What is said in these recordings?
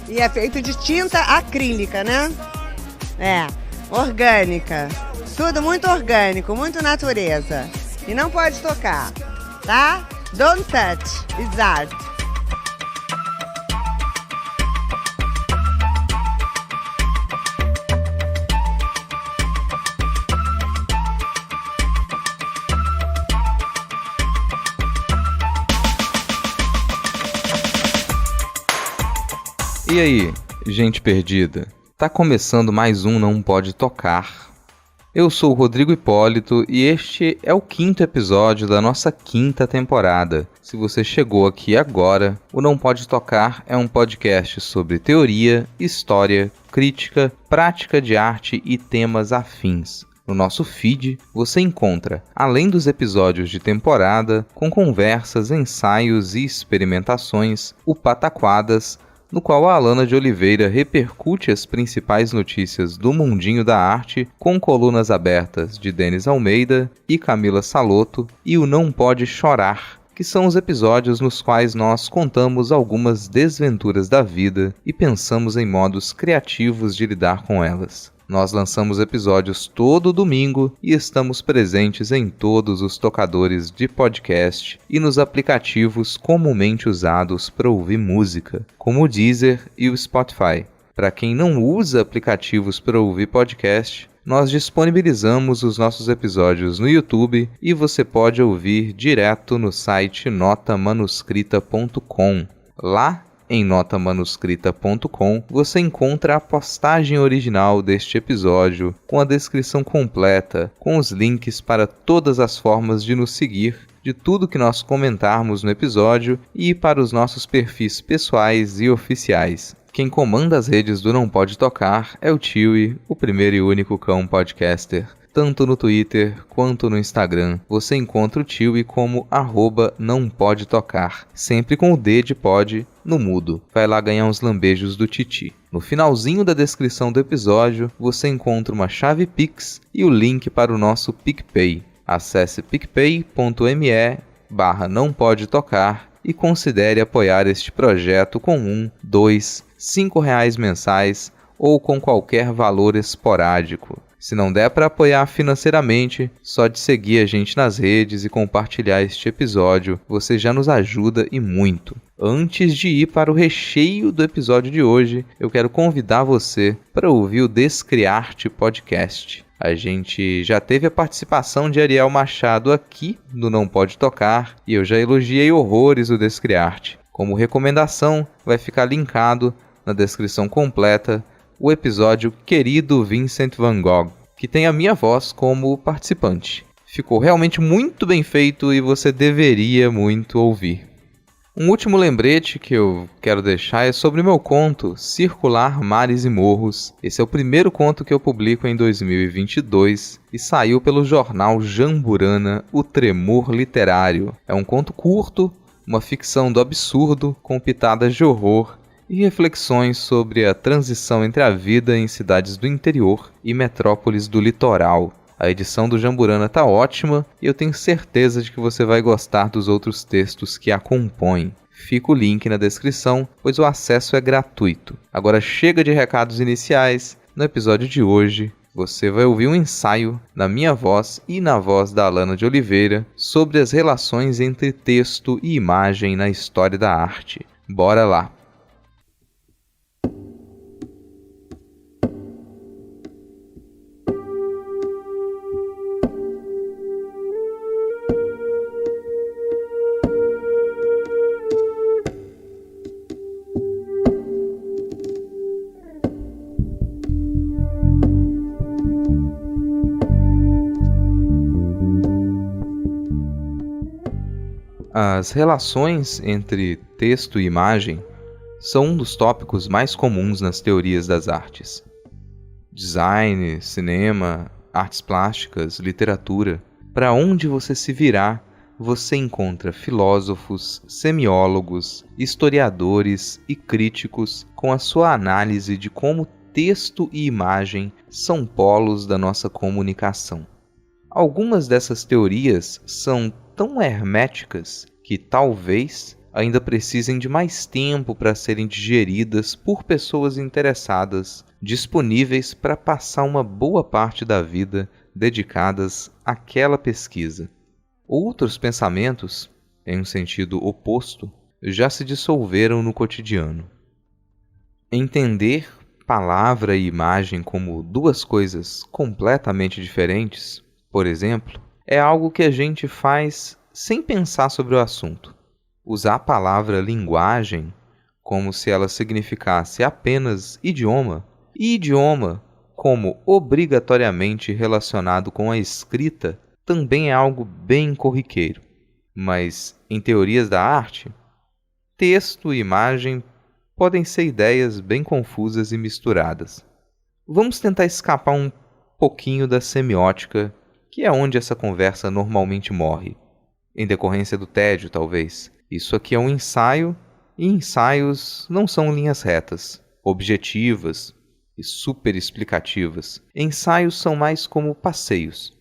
E é feito de tinta acrílica, né? Orgânica. Tudo muito orgânico, muito natureza. E não pode tocar, tá? Don't touch, it's art. E aí, gente perdida? Tá começando mais um Não Pode Tocar. Eu sou o Rodrigo Hipólito e este é o 5º episódio da nossa 5ª temporada. Se você chegou aqui agora, o Não Pode Tocar é um podcast sobre teoria, história, crítica, prática de arte e temas afins. No nosso feed, você encontra, além dos episódios de temporada, com conversas, ensaios e experimentações, o Pataquadas, no qual a Alana de Oliveira repercute as principais notícias do mundinho da arte com colunas abertas de Denis Almeida e Camila Salotto, e o Não Pode Chorar, que são os episódios nos quais nós contamos algumas desventuras da vida e pensamos em modos criativos de lidar com elas. Nós lançamos episódios todo domingo e estamos presentes em todos os tocadores de podcast e nos aplicativos comumente usados para ouvir música, como o Deezer e o Spotify. Para quem não usa aplicativos para ouvir podcast, nós disponibilizamos os nossos episódios no YouTube e você pode ouvir direto no site notamanuscrita.com. Lá, em notamanuscrita.com, você encontra a postagem original deste episódio, com a descrição completa, com os links para todas as formas de nos seguir, de tudo que nós comentarmos no episódio e para os nossos perfis pessoais e oficiais. Quem comanda as redes do Não Pode Tocar é o Tiwi, o primeiro e único cão podcaster. Tanto no Twitter quanto no Instagram, você encontra o Tiwi como @nãopodetocar, sempre com o D de pod no mudo. Vai lá ganhar uns lambejos do Titi. No finalzinho da descrição do episódio, você encontra uma chave Pix e o link para o nosso PicPay. Acesse picpay.me/nãopodetocar e considere apoiar este projeto com R$1, R$2, R$5 mensais ou com qualquer valor esporádico. Se não der para apoiar financeiramente, só de seguir a gente nas redes e compartilhar este episódio, você já nos ajuda e muito. Antes de ir para o recheio do episódio de hoje, eu quero convidar você para ouvir o Descriarte Podcast. A gente já teve a participação de Ariel Machado aqui no Não Pode Tocar e eu já elogiei horrores o Descriarte. Como recomendação, vai ficar linkado na descrição completa o episódio Querido Vincent Van Gogh, que tem a minha voz como participante. Ficou realmente muito bem feito e você deveria muito ouvir. Um último lembrete que eu quero deixar é sobre o meu conto Circular Mares e Morros. Esse é o primeiro conto que eu publico em 2022 e saiu pelo jornal Jamburana, O Tremor Literário. É um conto curto, uma ficção do absurdo com pitadas de horror e reflexões sobre a transição entre a vida em cidades do interior e metrópoles do litoral. A edição do Jamburana tá ótima e eu tenho certeza de que você vai gostar dos outros textos que a compõem. Fica o link na descrição, pois o acesso é gratuito. Agora chega de recados iniciais. No episódio de hoje, você vai ouvir um ensaio na minha voz e na voz da Alana de Oliveira sobre as relações entre texto e imagem na história da arte. Bora lá! As relações entre texto e imagem são um dos tópicos mais comuns nas teorias das artes. Design, cinema, artes plásticas, literatura. Para onde você se virar, você encontra filósofos, semiólogos, historiadores e críticos com a sua análise de como texto e imagem são polos da nossa comunicação. Algumas dessas teorias são tão herméticas que talvez ainda precisem de mais tempo para serem digeridas por pessoas interessadas, disponíveis para passar uma boa parte da vida dedicadas àquela pesquisa. Outros pensamentos, em um sentido oposto, já se dissolveram no cotidiano. Entender palavra e imagem como duas coisas completamente diferentes, por exemplo, é algo que a gente faz sem pensar sobre o assunto. Usar a palavra linguagem como se ela significasse apenas idioma, e idioma como obrigatoriamente relacionado com a escrita, também é algo bem corriqueiro. Mas, em teorias da arte, texto e imagem podem ser ideias bem confusas e misturadas. Vamos tentar escapar um pouquinho da semiótica, que é onde essa conversa normalmente morre. Em decorrência do tédio, talvez. Isso aqui é um ensaio, e ensaios não são linhas retas, objetivas e super explicativas. Ensaios são mais como passeios.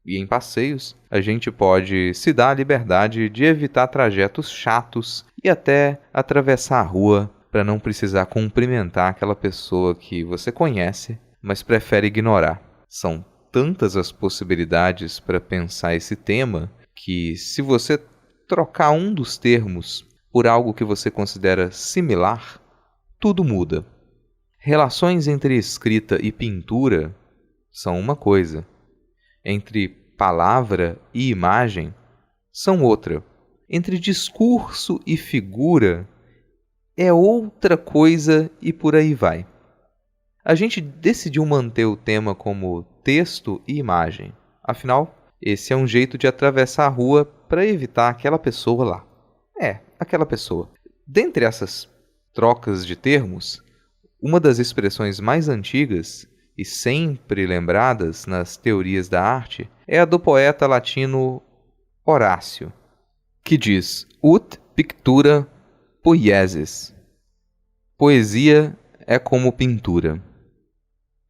E em passeios, a gente pode se dar a liberdade de evitar trajetos chatos e até atravessar a rua para não precisar cumprimentar aquela pessoa que você conhece, mas prefere ignorar. São tantas as possibilidades para pensar esse tema que, se você trocar um dos termos por algo que você considera similar, tudo muda. Relações entre escrita e pintura são uma coisa. Entre palavra e imagem são outra. Entre discurso e figura é outra coisa e por aí vai. A gente decidiu manter o tema como texto e imagem. Afinal, esse é um jeito de atravessar a rua para evitar aquela pessoa lá. Aquela pessoa. Dentre essas trocas de termos, uma das expressões mais antigas e sempre lembradas nas teorias da arte é a do poeta latino Horácio, que diz ut pictura poiesis. Poesia é como pintura.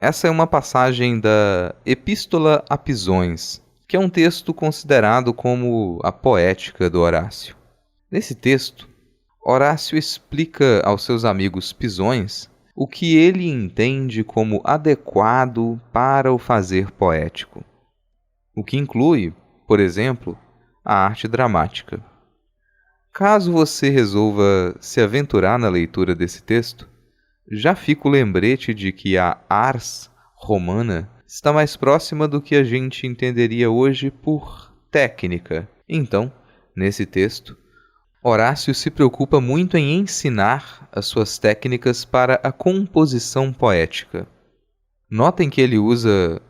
Essa é uma passagem da Epístola a Pisões, que é um texto considerado como a poética do Horácio. Nesse texto, Horácio explica aos seus amigos pisões o que ele entende como adequado para o fazer poético, o que inclui, por exemplo, a arte dramática. Caso você resolva se aventurar na leitura desse texto, já fica o lembrete de que a ars romana está mais próxima do que a gente entenderia hoje por técnica. Então, nesse texto, Horácio se preocupa muito em ensinar as suas técnicas para a composição poética. Notem que ele usa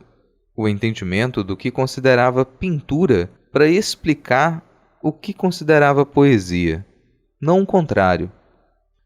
o entendimento do que considerava pintura para explicar o que considerava poesia, não o contrário,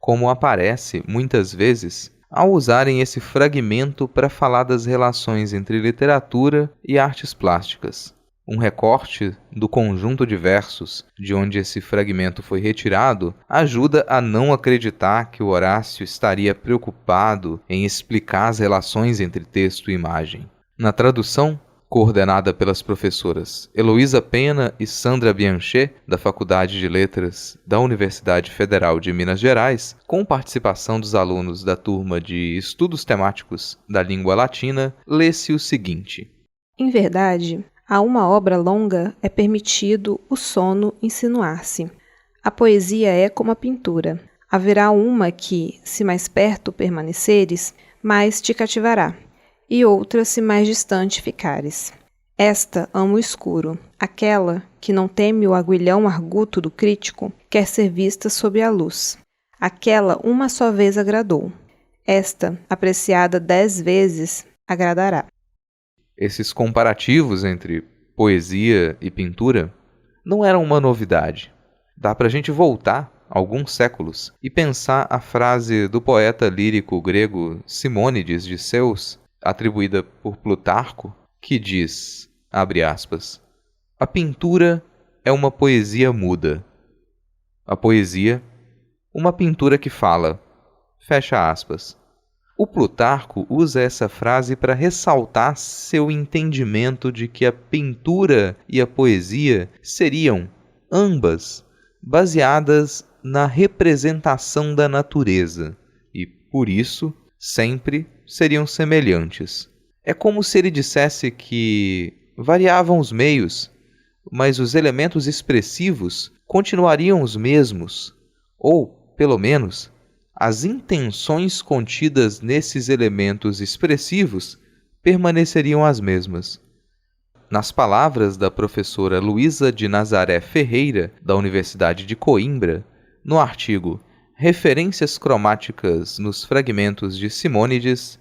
como aparece muitas vezes ao usarem esse fragmento para falar das relações entre literatura e artes plásticas. Um recorte do conjunto de versos de onde esse fragmento foi retirado ajuda a não acreditar que o Horácio estaria preocupado em explicar as relações entre texto e imagem. Na tradução, coordenada pelas professoras Heloísa Pena e Sandra Bianchet, da Faculdade de Letras da Universidade Federal de Minas Gerais, com participação dos alunos da turma de Estudos Temáticos da Língua Latina, lê-se o seguinte: Em verdade, a uma obra longa é permitido o sono insinuar-se. A poesia é como a pintura. Haverá uma que, se mais perto permaneceres, mais te cativará, e outra se mais distante ficares. Esta ama o escuro, aquela que não teme o aguilhão arguto do crítico, quer ser vista sob a luz. Aquela uma só vez agradou. Esta, apreciada 10 vezes, agradará. Esses comparativos entre poesia e pintura não eram uma novidade. Dá para a gente voltar alguns séculos e pensar a frase do poeta lírico grego Simônides de Ceus, atribuída por Plutarco, que diz, abre aspas, a pintura é uma poesia muda. A poesia, uma pintura que fala, fecha aspas. O Plutarco usa essa frase para ressaltar seu entendimento de que a pintura e a poesia seriam, ambas, baseadas na representação da natureza e, por isso, sempre seriam semelhantes. É como se ele dissesse que variavam os meios, mas os elementos expressivos continuariam os mesmos, ou, pelo menos, as intenções contidas nesses elementos expressivos permaneceriam as mesmas. Nas palavras da professora Luísa de Nazaré Ferreira, da Universidade de Coimbra, no artigo Referências cromáticas nos fragmentos de Simônides,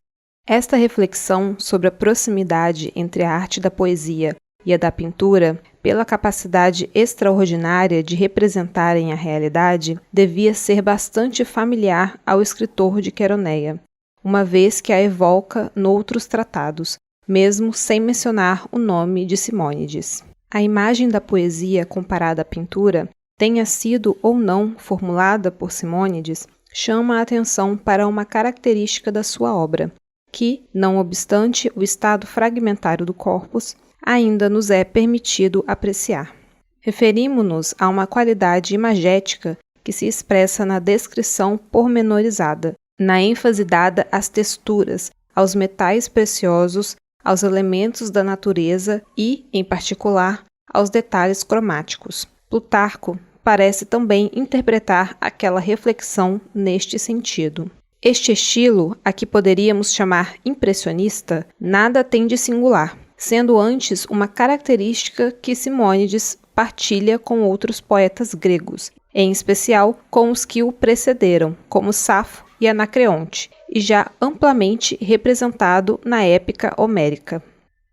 esta reflexão sobre a proximidade entre a arte da poesia e a da pintura, pela capacidade extraordinária de representarem a realidade, devia ser bastante familiar ao escritor de Queroneia, uma vez que a evoca noutros tratados, mesmo sem mencionar o nome de Simônides. A imagem da poesia comparada à pintura, tenha sido ou não formulada por Simônides, chama a atenção para uma característica da sua obra, que, não obstante o estado fragmentário do corpus, ainda nos é permitido apreciar. Referimo-nos a uma qualidade imagética que se expressa na descrição pormenorizada, na ênfase dada às texturas, aos metais preciosos, aos elementos da natureza e, em particular, aos detalhes cromáticos. Plutarco parece também interpretar aquela reflexão neste sentido. Este estilo, a que poderíamos chamar impressionista, nada tem de singular, sendo antes uma característica que Simônides partilha com outros poetas gregos, em especial com os que o precederam, como Safo e Anacreonte, e já amplamente representado na épica homérica.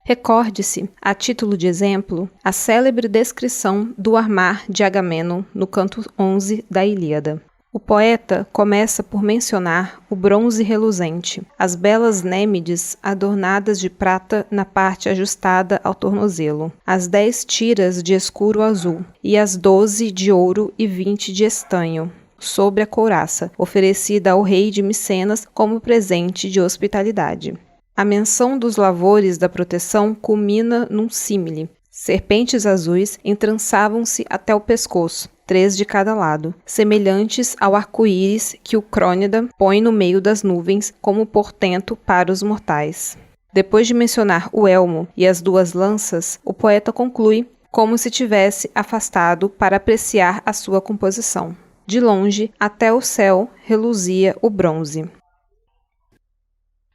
Recorde-se, a título de exemplo, a célebre descrição do armar de Agamemnon no canto 11 da Ilíada. O poeta começa por mencionar o bronze reluzente, as belas nêmides adornadas de prata na parte ajustada ao tornozelo, as 10 tiras de escuro azul e as 12 de ouro e 20 de estanho, sobre a couraça, oferecida ao rei de Micenas como presente de hospitalidade. A menção dos lavores da proteção culmina num símile. Serpentes azuis entrançavam-se até o pescoço, 3 de cada lado, semelhantes ao arco-íris que o Crônida põe no meio das nuvens como portento para os mortais. Depois de mencionar o elmo e as 2 lanças, o poeta conclui como se tivesse afastado para apreciar a sua composição. De longe, até o céu, reluzia o bronze.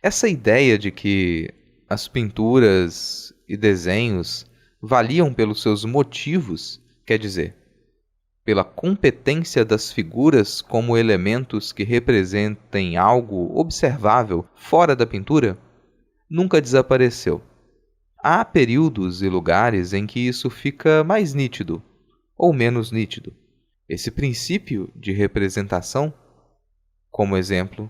Essa ideia de que as pinturas e desenhos valiam pelos seus motivos, quer dizer, pela competência das figuras como elementos que representem algo observável fora da pintura, nunca desapareceu. Há períodos e lugares em que isso fica mais nítido ou menos nítido. Esse princípio de representação, como exemplo,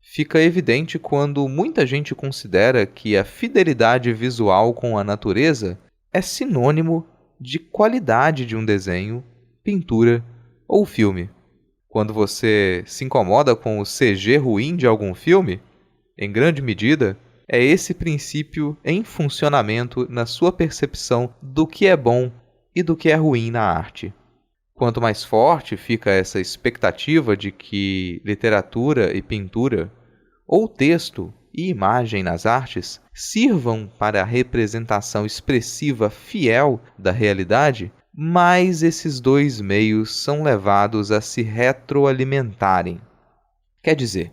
fica evidente quando muita gente considera que a fidelidade visual com a natureza é sinônimo de qualidade de um desenho, pintura ou filme. Quando você se incomoda com o CG ruim de algum filme, em grande medida, é esse princípio em funcionamento na sua percepção do que é bom e do que é ruim na arte. Quanto mais forte fica essa expectativa de que literatura e pintura, ou texto e imagem nas artes, sirvam para a representação expressiva fiel da realidade, mais esses 2 meios são levados a se retroalimentarem. Quer dizer,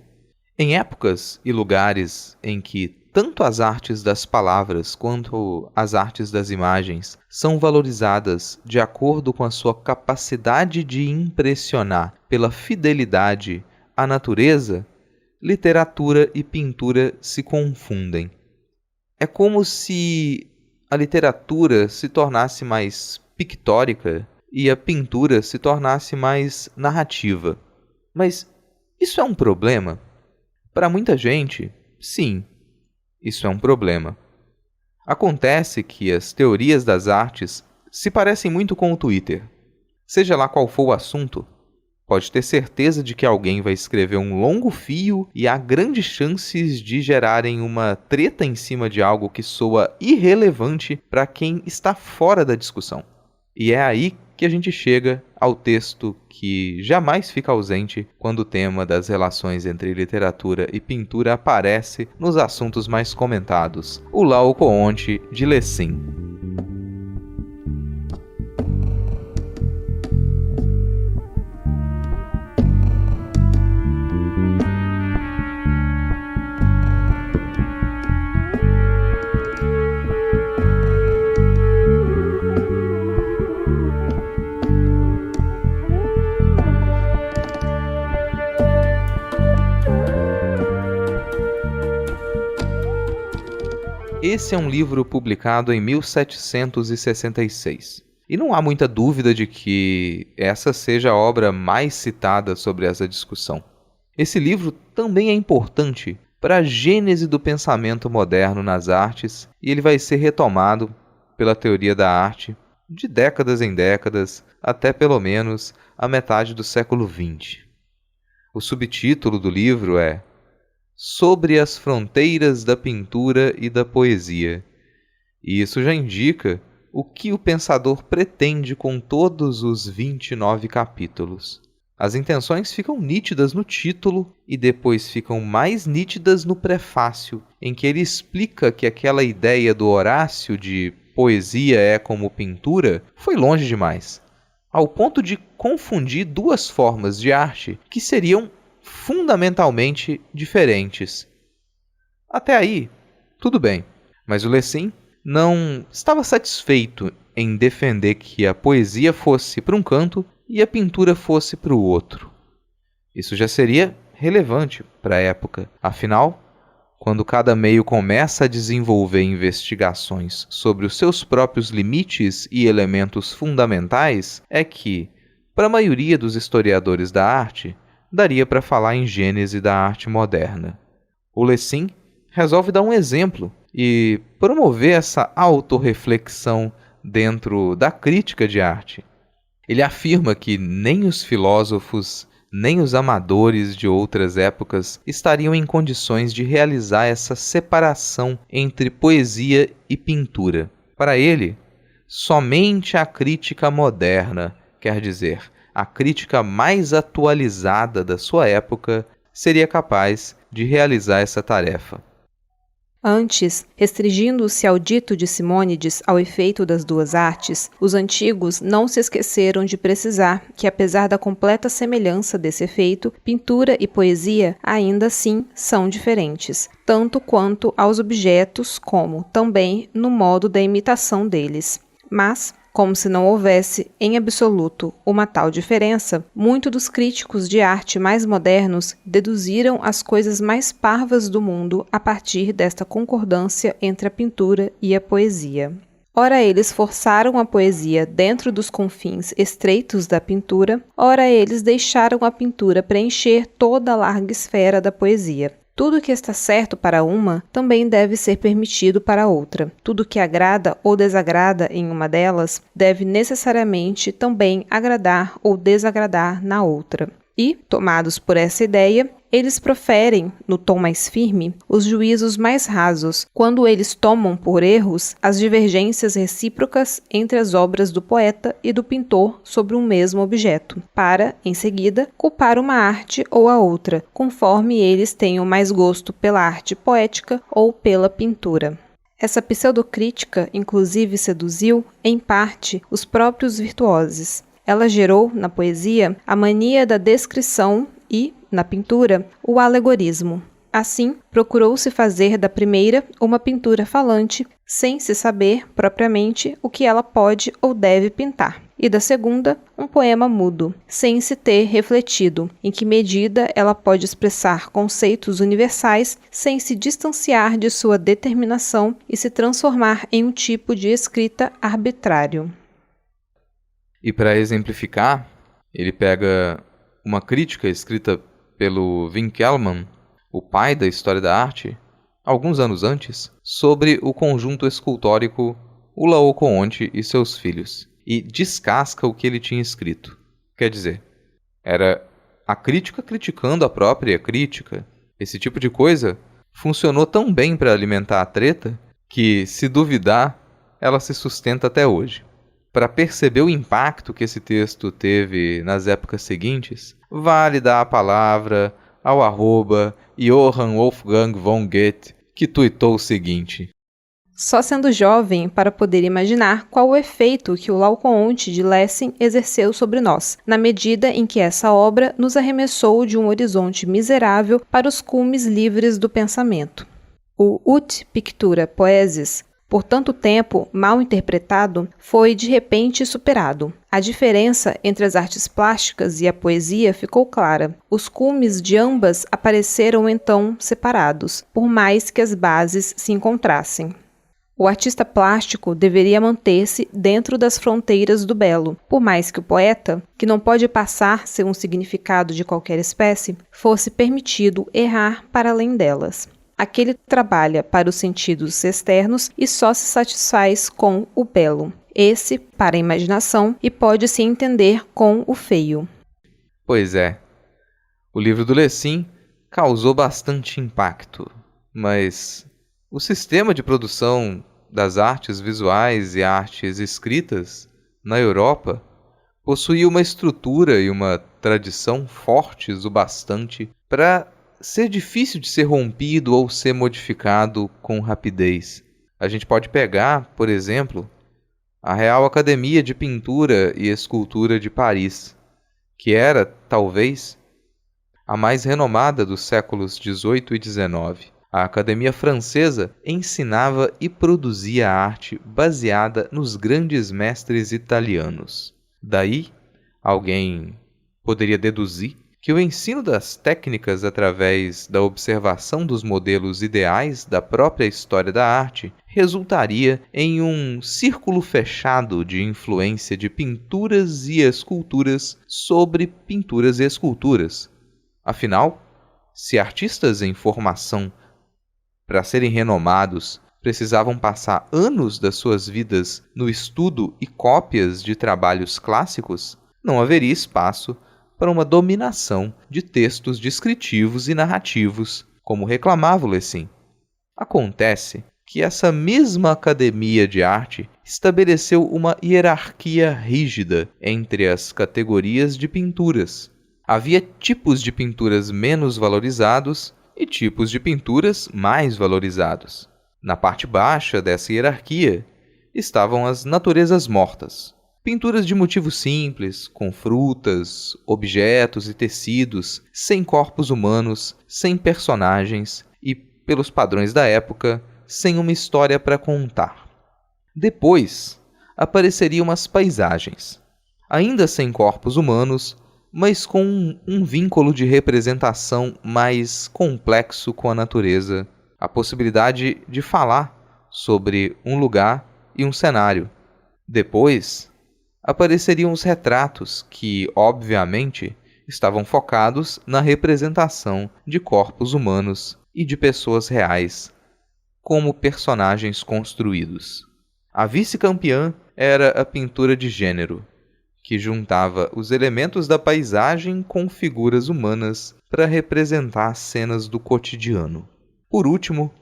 em épocas e lugares em que tanto as artes das palavras quanto as artes das imagens são valorizadas de acordo com a sua capacidade de impressionar pela fidelidade à natureza, literatura e pintura se confundem. É como se a literatura se tornasse mais pictórica e a pintura se tornasse mais narrativa. Mas isso é um problema? Para muita gente, sim, isso é um problema. Acontece que as teorias das artes se parecem muito com o Twitter. Seja lá qual for o assunto, pode ter certeza de que alguém vai escrever um longo fio e há grandes chances de gerarem uma treta em cima de algo que soa irrelevante para quem está fora da discussão. E é aí que a gente chega ao texto que jamais fica ausente quando o tema das relações entre literatura e pintura aparece nos assuntos mais comentados, o Laocoonte de Lessing. Esse é um livro publicado em 1766. E não há muita dúvida de que essa seja a obra mais citada sobre essa discussão. Esse livro também é importante para a gênese do pensamento moderno nas artes, e ele vai ser retomado pela teoria da arte de décadas em décadas, até pelo menos a metade do século XX. O subtítulo do livro é Sobre as fronteiras da pintura e da poesia. E isso já indica o que o pensador pretende com todos os 29 capítulos. As intenções ficam nítidas no título e depois ficam mais nítidas no prefácio, em que ele explica que aquela ideia do Horácio de poesia é como pintura foi longe demais, ao ponto de confundir duas formas de arte que seriam fundamentalmente diferentes. Até aí, tudo bem, mas o Lessing não estava satisfeito em defender que a poesia fosse para um canto e a pintura fosse para o outro. Isso já seria relevante para a época. Afinal, quando cada meio começa a desenvolver investigações sobre os seus próprios limites e elementos fundamentais, é que, para a maioria dos historiadores da arte, daria para falar em gênese da arte moderna. O Lessing resolve dar um exemplo e promover essa autorreflexão dentro da crítica de arte. Ele afirma que nem os filósofos, nem os amadores de outras épocas estariam em condições de realizar essa separação entre poesia e pintura. Para ele, somente a crítica moderna, quer dizer, a crítica mais atualizada da sua época, seria capaz de realizar essa tarefa. Antes, restringindo-se ao dito de Simônides ao efeito das duas artes, os antigos não se esqueceram de precisar que, apesar da completa semelhança desse efeito, pintura e poesia ainda assim são diferentes, tanto quanto aos objetos como também no modo da imitação deles. Mas, como se não houvesse, em absoluto, uma tal diferença, muitos dos críticos de arte mais modernos deduziram as coisas mais parvas do mundo a partir desta concordância entre a pintura e a poesia. Ora eles forçaram a poesia dentro dos confins estreitos da pintura, ora eles deixaram a pintura preencher toda a larga esfera da poesia. Tudo que está certo para uma também deve ser permitido para outra. Tudo que agrada ou desagrada em uma delas deve necessariamente também agradar ou desagradar na outra. E, tomados por essa ideia, eles proferem, no tom mais firme, os juízos mais rasos, quando eles tomam por erros as divergências recíprocas entre as obras do poeta e do pintor sobre um mesmo objeto, para, em seguida, culpar uma arte ou a outra, conforme eles tenham mais gosto pela arte poética ou pela pintura. Essa pseudocrítica, inclusive, seduziu, em parte, os próprios virtuosos. Ela gerou, na poesia, a mania da descrição e, na pintura, o alegorismo. Assim, procurou-se fazer da primeira uma pintura falante, sem se saber, propriamente, o que ela pode ou deve pintar, e da segunda, um poema mudo, sem se ter refletido em que medida ela pode expressar conceitos universais sem se distanciar de sua determinação e se transformar em um tipo de escrita arbitrário. E para exemplificar, ele pega uma crítica escrita pelo Winckelmann, o pai da história da arte, alguns anos antes, sobre o conjunto escultórico O Laocoonte e seus filhos, e descasca o que ele tinha escrito. Quer dizer, era a crítica criticando a própria crítica. Esse tipo de coisa funcionou tão bem para alimentar a treta que, se duvidar, ela se sustenta até hoje. para perceber o impacto que esse texto teve nas épocas seguintes, vale dar a palavra ao @Johann Wolfgang von Goethe, que tuitou o seguinte: só sendo jovem para poder imaginar qual o efeito que o Laocoonte de Lessing exerceu sobre nós, na medida em que essa obra nos arremessou de um horizonte miserável para os cumes livres do pensamento. O Ut Pictura Poesis, por tanto tempo mal interpretado, foi de repente superado. A diferença entre as artes plásticas e a poesia ficou clara. Os cumes de ambas apareceram então separados, por mais que as bases se encontrassem. O artista plástico deveria manter-se dentro das fronteiras do belo, por mais que o poeta, que não pode passar ser um significado de qualquer espécie, fosse permitido errar para além delas. Aquele trabalha para os sentidos externos e só se satisfaz com o belo. Esse, para a imaginação, e pode-se entender com o feio. Pois é, o livro do Lessing causou bastante impacto, mas o sistema de produção das artes visuais e artes escritas na Europa possuía uma estrutura e uma tradição fortes o bastante para ser difícil de ser rompido ou ser modificado com rapidez. A gente pode pegar, por exemplo, a Real Academia de Pintura e Escultura de Paris, que era, talvez, a mais renomada dos séculos XVIII e XIX. A Academia Francesa ensinava e produzia arte baseada nos grandes mestres italianos. Daí, alguém poderia deduzir que o ensino das técnicas através da observação dos modelos ideais da própria história da arte resultaria em um círculo fechado de influência de pinturas e esculturas sobre pinturas e esculturas. Afinal, se artistas em formação para serem renomados precisavam passar anos das suas vidas no estudo e cópias de trabalhos clássicos, não haveria espaço para uma dominação de textos descritivos e narrativos, como reclamava o Lessing. Acontece que essa mesma academia de arte estabeleceu uma hierarquia rígida entre as categorias de pinturas. Havia tipos de pinturas menos valorizados e tipos de pinturas mais valorizados. Na parte baixa dessa hierarquia estavam as naturezas mortas. Pinturas de motivo simples, com frutas, objetos e tecidos, sem corpos humanos, sem personagens e, pelos padrões da época, sem uma história para contar. Depois, apareceriam as paisagens, ainda sem corpos humanos, mas com um vínculo de representação mais complexo com a natureza, a possibilidade de falar sobre um lugar e um cenário. Depois, apareceriam os retratos que, obviamente, estavam focados na representação de corpos humanos e de pessoas reais, como personagens construídos. A vice-campeã era a pintura de gênero, que juntava os elementos da paisagem com figuras humanas para representar cenas do cotidiano. Por último,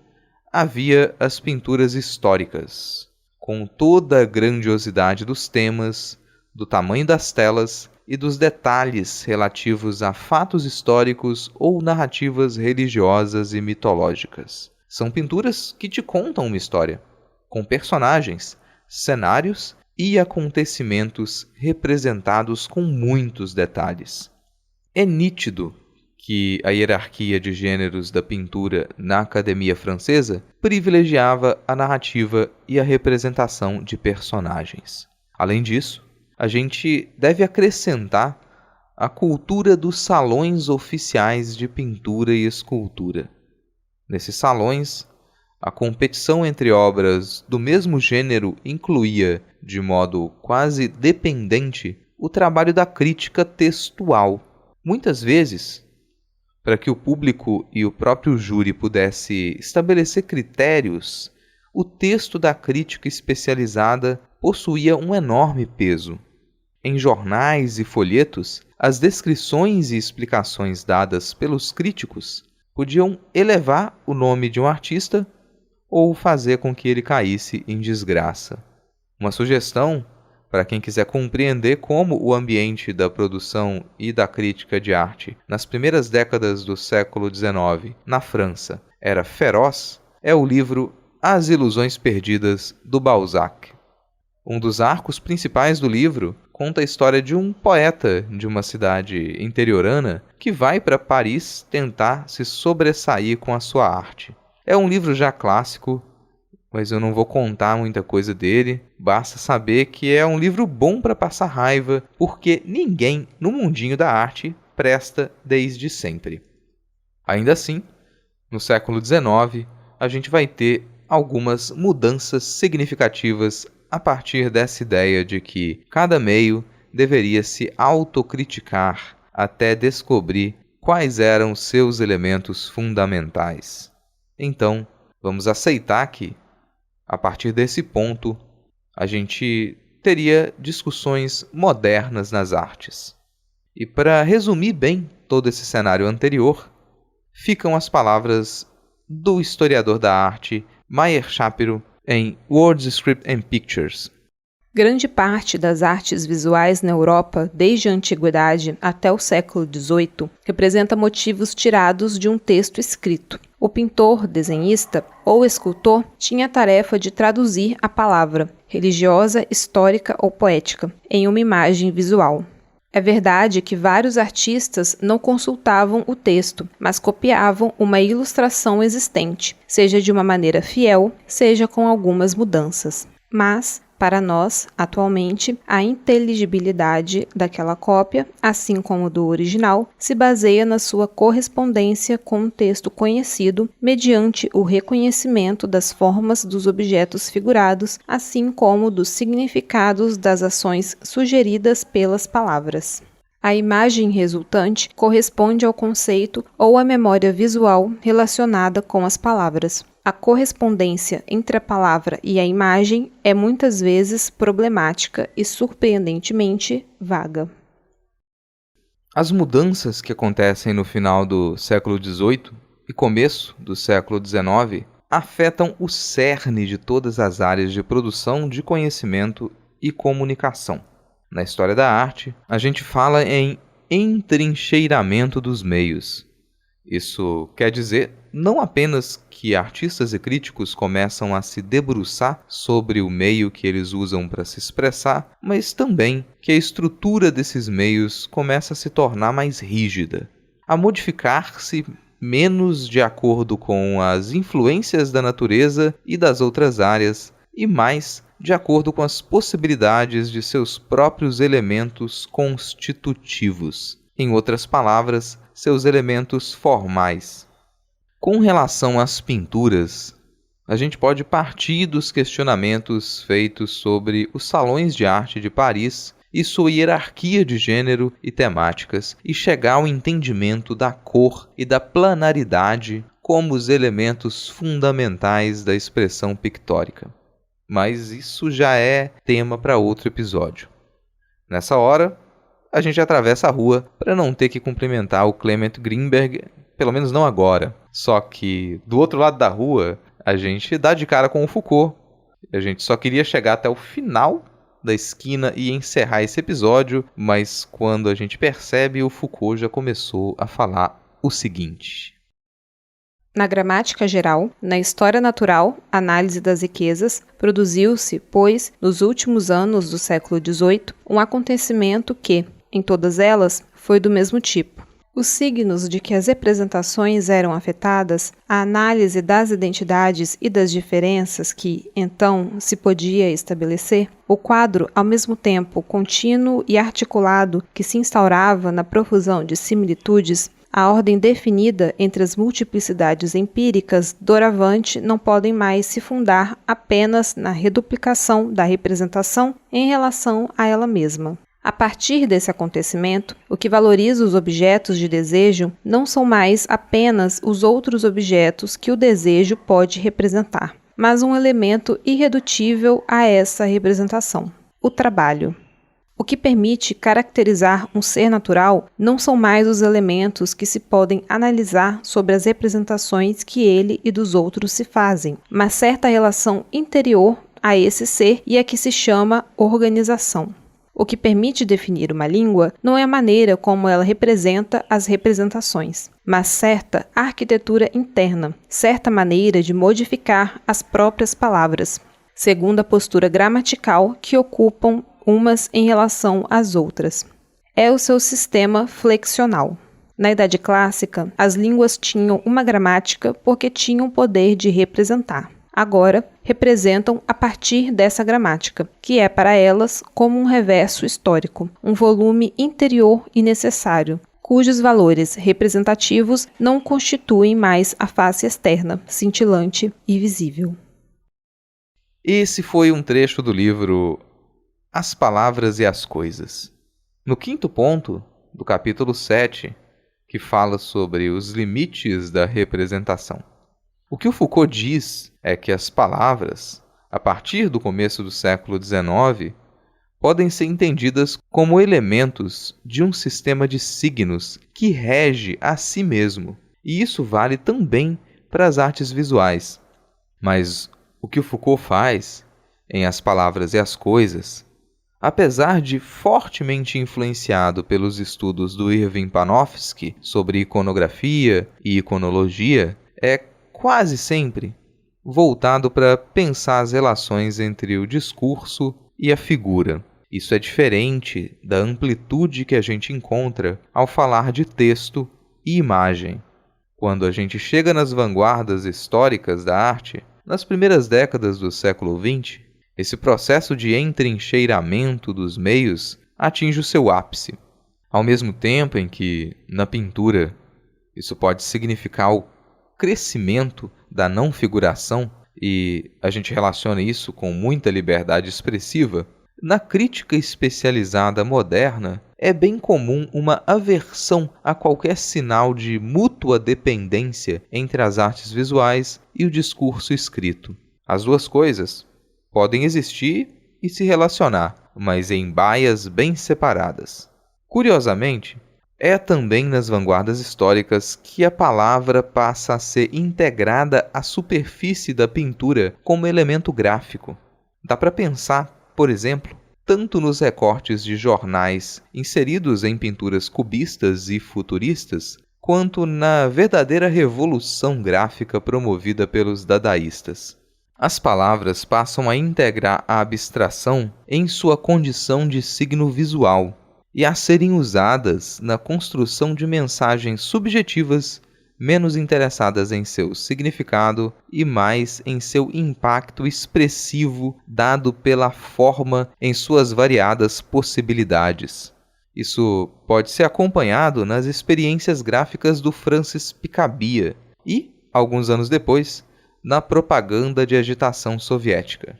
havia as pinturas históricas, com toda a grandiosidade dos temas, do tamanho das telas e dos detalhes relativos a fatos históricos ou narrativas religiosas e mitológicas. São pinturas que te contam uma história, com personagens, cenários e acontecimentos representados com muitos detalhes. É nítido que a hierarquia de gêneros da pintura na Academia Francesa privilegiava a narrativa e a representação de personagens. Além disso, a gente deve acrescentar a cultura dos salões oficiais de pintura e escultura. Nesses salões, a competição entre obras do mesmo gênero incluía, de modo quase dependente, o trabalho da crítica textual. Muitas vezes, para que o público e o próprio júri pudesse estabelecer critérios, o texto da crítica especializada possuía um enorme peso. Em jornais e folhetos, as descrições e explicações dadas pelos críticos podiam elevar o nome de um artista ou fazer com que ele caísse em desgraça. Uma sugestão para quem quiser compreender como o ambiente da produção e da crítica de arte nas primeiras décadas do século XIX, na França, era feroz, é o livro As Ilusões Perdidas, do Balzac. Um dos arcos principais do livro conta a história de um poeta de uma cidade interiorana que vai para Paris tentar se sobressair com a sua arte. É um livro já clássico, mas eu não vou contar muita coisa dele. Basta saber que é um livro bom para passar raiva, porque ninguém no mundinho da arte presta desde sempre. Ainda assim, no século XIX, a gente vai ter algumas mudanças significativas a partir dessa ideia de que cada meio deveria se autocriticar até descobrir quais eram seus elementos fundamentais. Então, vamos aceitar que, a partir desse ponto, a gente teria discussões modernas nas artes. E para resumir bem todo esse cenário anterior, ficam as palavras do historiador da arte Meyer Schapiro em Words, Script and Pictures. Grande parte das artes visuais na Europa, desde a Antiguidade até o século XVIII, representa motivos tirados de um texto escrito. O pintor, desenhista ou escultor tinha a tarefa de traduzir a palavra, religiosa, histórica ou poética, em uma imagem visual. É verdade que vários artistas não consultavam o texto, mas copiavam uma ilustração existente, seja de uma maneira fiel, seja com algumas mudanças. Mas, para nós, atualmente, a inteligibilidade daquela cópia, assim como do original, se baseia na sua correspondência com um texto conhecido mediante o reconhecimento das formas dos objetos figurados, assim como dos significados das ações sugeridas pelas palavras. A imagem resultante corresponde ao conceito ou à memória visual relacionada com as palavras. A correspondência entre a palavra e a imagem é muitas vezes problemática e surpreendentemente vaga. As mudanças que acontecem no final do século XVIII e começo do século XIX afetam o cerne de todas as áreas de produção de conhecimento e comunicação. Na história da arte, a gente fala em entrincheiramento dos meios. Isso quer dizer não apenas que artistas e críticos começam a se debruçar sobre o meio que eles usam para se expressar, mas também que a estrutura desses meios começa a se tornar mais rígida, a modificar-se menos de acordo com as influências da natureza e das outras áreas, e mais de acordo com as possibilidades de seus próprios elementos constitutivos. Em outras palavras, seus elementos formais. Com relação às pinturas, a gente pode partir dos questionamentos feitos sobre os salões de arte de Paris e sua hierarquia de gênero e temáticas e chegar ao entendimento da cor e da planaridade como os elementos fundamentais da expressão pictórica. Mas isso já é tema para outro episódio. Nessa hora, a gente atravessa a rua para não ter que cumprimentar o Clement Greenberg, pelo menos não agora. Só que, do outro lado da rua, a gente dá de cara com o Foucault. A gente só queria chegar até o final da esquina e encerrar esse episódio, mas quando a gente percebe, o Foucault já começou a falar o seguinte: Na gramática geral, na história natural, análise das riquezas, produziu-se, pois, nos últimos anos do século XVIII, um acontecimento que, em todas elas, foi do mesmo tipo. Os signos de que as representações eram afetadas, a análise das identidades e das diferenças que, então, se podia estabelecer, o quadro, ao mesmo tempo contínuo e articulado que se instaurava na profusão de similitudes, a ordem definida entre as multiplicidades empíricas doravante não podem mais se fundar apenas na reduplicação da representação em relação a ela mesma. A partir desse acontecimento, o que valoriza os objetos de desejo não são mais apenas os outros objetos que o desejo pode representar, mas um elemento irredutível a essa representação: o trabalho. O que permite caracterizar um ser natural não são mais os elementos que se podem analisar sobre as representações que ele e dos outros se fazem, mas certa relação interior a esse ser e a que se chama organização. O que permite definir uma língua não é a maneira como ela representa as representações, mas certa arquitetura interna, certa maneira de modificar as próprias palavras, segundo a postura gramatical que ocupam umas em relação às outras. É o seu sistema flexional. Na Idade Clássica, as línguas tinham uma gramática porque tinham poder de representar. Agora, representam a partir dessa gramática, que é para elas como um reverso histórico, um volume interior e necessário, cujos valores representativos não constituem mais a face externa, cintilante e visível. Esse foi um trecho do livro As Palavras e as Coisas. No quinto ponto do capítulo 7, que fala sobre os limites da representação. O que o Foucault diz é que as palavras, a partir do começo do século XIX, podem ser entendidas como elementos de um sistema de signos que rege a si mesmo, e isso vale também para as artes visuais. Mas o que o Foucault faz em As Palavras e as Coisas, apesar de fortemente influenciado pelos estudos do Erving Panofsky sobre iconografia e iconologia, é quase sempre voltado para pensar as relações entre o discurso e a figura. Isso é diferente da amplitude que a gente encontra ao falar de texto e imagem. Quando a gente chega nas vanguardas históricas da arte, nas primeiras décadas do século XX, esse processo de entrincheiramento dos meios atinge o seu ápice. Ao mesmo tempo em que, na pintura, isso pode significar o crescimento da não-figuração, e a gente relaciona isso com muita liberdade expressiva, na crítica especializada moderna é bem comum uma aversão a qualquer sinal de mútua dependência entre as artes visuais e o discurso escrito. As duas coisas podem existir e se relacionar, mas em baias bem separadas. Curiosamente, é também nas vanguardas históricas que a palavra passa a ser integrada à superfície da pintura como elemento gráfico. Dá para pensar, por exemplo, tanto nos recortes de jornais inseridos em pinturas cubistas e futuristas, quanto na verdadeira revolução gráfica promovida pelos dadaístas. As palavras passam a integrar a abstração em sua condição de signo visual e a serem usadas na construção de mensagens subjetivas menos interessadas em seu significado e mais em seu impacto expressivo dado pela forma em suas variadas possibilidades. Isso pode ser acompanhado nas experiências gráficas do Francis Picabia e, alguns anos depois, na propaganda de agitação soviética.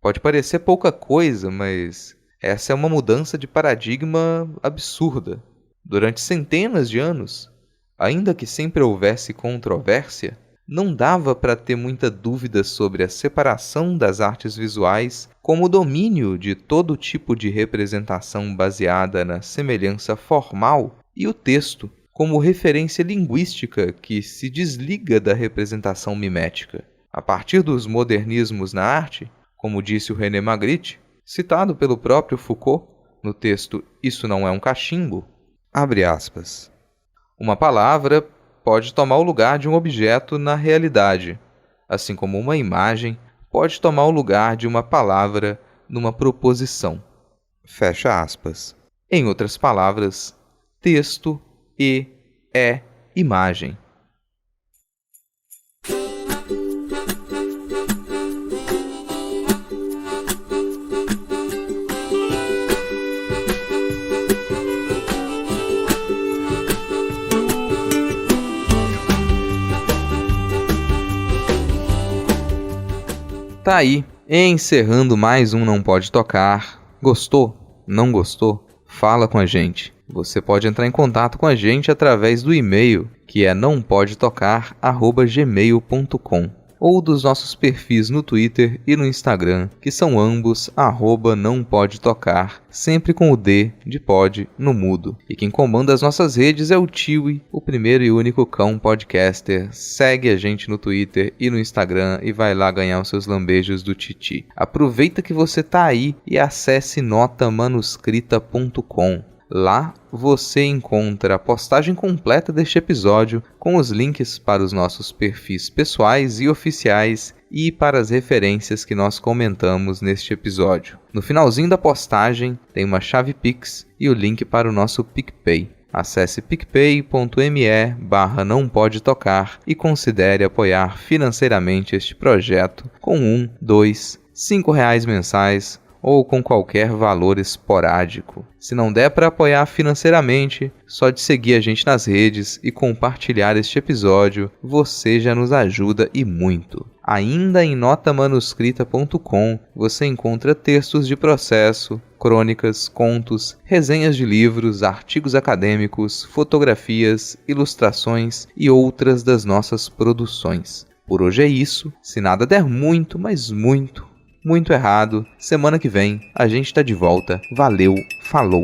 Pode parecer pouca coisa, mas essa é uma mudança de paradigma absurda. Durante centenas de anos, ainda que sempre houvesse controvérsia, não dava para ter muita dúvida sobre a separação das artes visuais como domínio de todo tipo de representação baseada na semelhança formal e o texto como referência linguística que se desliga da representação mimética. A partir dos modernismos na arte, como disse o René Magritte, citado pelo próprio Foucault no texto Isso Não É um Cachimbo, abre aspas, uma palavra pode tomar o lugar de um objeto na realidade, assim como uma imagem pode tomar o lugar de uma palavra numa proposição. Fecha aspas. Em outras palavras, texto é imagem. Tá aí, encerrando mais um Não Pode Tocar. Gostou? Não gostou? Fala com a gente. Você pode entrar em contato com a gente através do e-mail, que é nãopodetocar@gmail.com. ou dos nossos perfis no Twitter e no Instagram, que são ambos @nãopodetocar, sempre com o D de pod no mudo. E quem comanda as nossas redes é o Tiwi, o primeiro e único cão podcaster. Segue a gente no Twitter e no Instagram e vai lá ganhar os seus lambejos do Titi. Aproveita que você tá aí e acesse notamanuscrita.com. Lá você encontra a postagem completa deste episódio com os links para os nossos perfis pessoais e oficiais e para as referências que nós comentamos neste episódio. No finalzinho da postagem tem uma chave Pix e o link para o nosso PicPay. Acesse picpay.me/nãopodetocar e considere apoiar financeiramente este projeto com R$1, R$2, R$5 mensais ou com qualquer valor esporádico. Se não der para apoiar financeiramente, só de seguir a gente nas redes e compartilhar este episódio, você já nos ajuda e muito. Ainda em notamanuscrita.com você encontra textos de processo, crônicas, contos, resenhas de livros, artigos acadêmicos, fotografias, ilustrações e outras das nossas produções. Por hoje é isso. Se nada der muito, mas muito errado, semana que vem a gente tá de volta. Valeu, falou!